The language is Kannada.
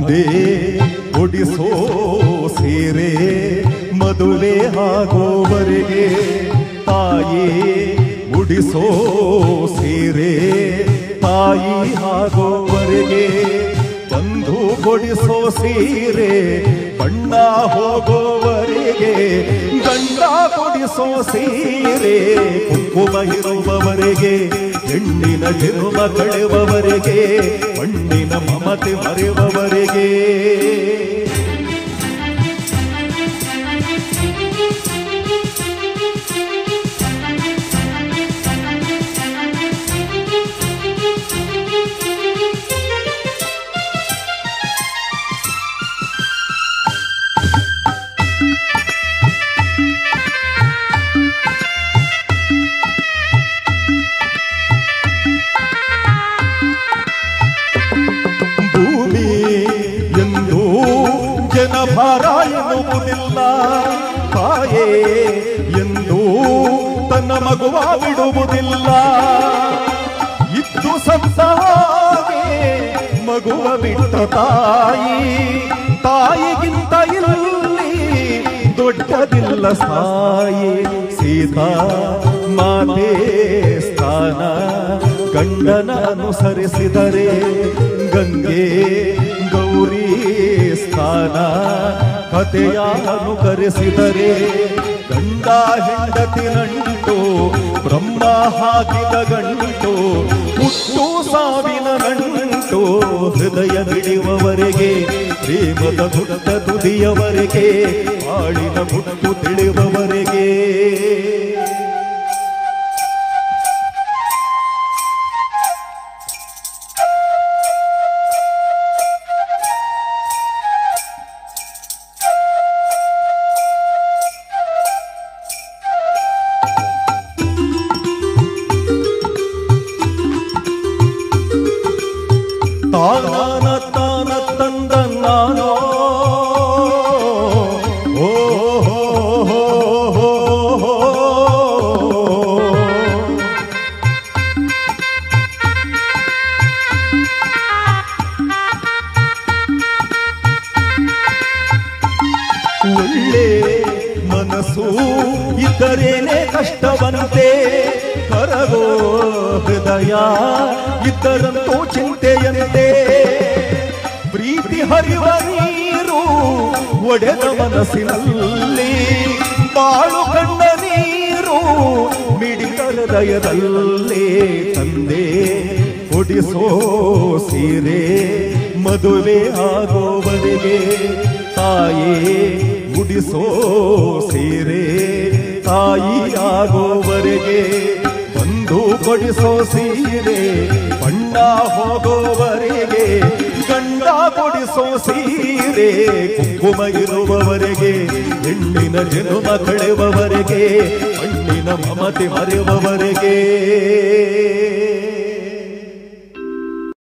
ತಂದೆ ಕೊಡಿಸೋ ಸೀರೆ ಮದುವೆ ಆಗೋವರೆಗೆ, ತಾಯಿ ಉಡಿಸೋ ಸೀರೆ ತಾಯಿ ಆಗೋವರೆಗೆ, ಬಂಧು ಕೊಡಿಸೋ ಸೀರೆ ಬಣ್ಣ ಹೋಗೋವರೆಗೆ, ಗಂಡ ಕೊಡಿಸೋ ಸೀರೆ ಕುಂಕುಮ ಇರುವವರೆಗೆ, ಹೆಣ್ಣಿನ ಜನ್ಮ ಕಳೆಯುವವರೆಗೆ, ಮಣ್ಣಿನ ಮಮತೆ ಮರೆಯುವವರೆಗೆ. ಭಾರ ಎನ್ನುವುದಿಲ್ಲ, ತಾಯೇ ಎಂದು ತನ್ನ ಮಗುವ ಬಿಡುವುದಿಲ್ಲ. ಇದ್ದು ಸತ್ತಾಗೆ ಮಗುವ ಬಿಟ್ಟ ತಾಯಿ, ತಾಯಿಗಿಂತ ಇಲ್ಲಿ ದೊಡ್ಡದಿಲ್ಲ ಸಾಯಿ. ಸೀತಾ ಮಾತೆ ಸ್ಥಾನ ಗಂಡನ ಅನುಸರಿಸಿದರೆ, ಗಂಗೆ ಗೌರಿ ಸ್ಥಾನ ಕಥೆಯ ಅನುಕರಿಸಿದರೆ, ಗಂಡ ಹೆಂಡತಿ ನಂಟು ಬ್ರಹ್ಮ ಹಾಕಿದ ಗಂಟು, ಹುಟ್ಟು ಸಾವಿನ ನಂಟು ಹೃದಯ ಬಿಡುವವರೆಗೆ, ಪ್ರೇಮದ ಹುಟ್ಟ ತುದಿಯವರೆಗೆ, ಆಳಿನ ಹುಟ್ಟು ತಿಳಿಯುವವರೆಗೆ. ತಾನ ತಾನ ತಂದ ನಾನೋ, ಓ ಹೋ ಹೋ ಹೋ ಹೋ, ಒಳ್ಳೆ ಮನಸ್ಸು ಇದ್ದರೇನೆ ಕಷ್ಟವಂತೆ, ಕರಗೋ ಹೃದಯ ಇದ್ದರಂತೂ ಚಿಂತೆಯಂತೆ. ಪ್ರೀತಿ ಹರಿವ ನೀರು ಒಡೆದ ಮನಸ್ಸಿನಲ್ಲಿ, ಬಾಳು ಕಂಡ ನೀರು ಮಿಡಿದ ಹೃದಯದಲ್ಲಿ. ತಂದೆ ಕೊಡಿಸೋ ಸೀರೆ ಮದುವೆ ಆಗೋವರೆಗೆ, ತಾಯೇ ಉಡಿಸೋ ಸೀರೆ ತಾಯಿ ಆಗೋವರೆಗೆ, ಬಂಧು ಕೊಡಿಸೋ ಸೀರೆ ಬಣ್ಣ ಹೋಗೋವರೆಗೆ, ಗಂಡ ಕೊಡಿಸೋ ಸೀರೆ ಕುಂಕುಮ ಇರುವವರೆಗೆ, ಹೆಣ್ಣಿನ ಜನ್ಮ ಕಳೆಯುವವರೆಗೆ, ಮಣ್ಣಿನ ಮಮತೆ ಮರೆಯುವವರೆಗೆ.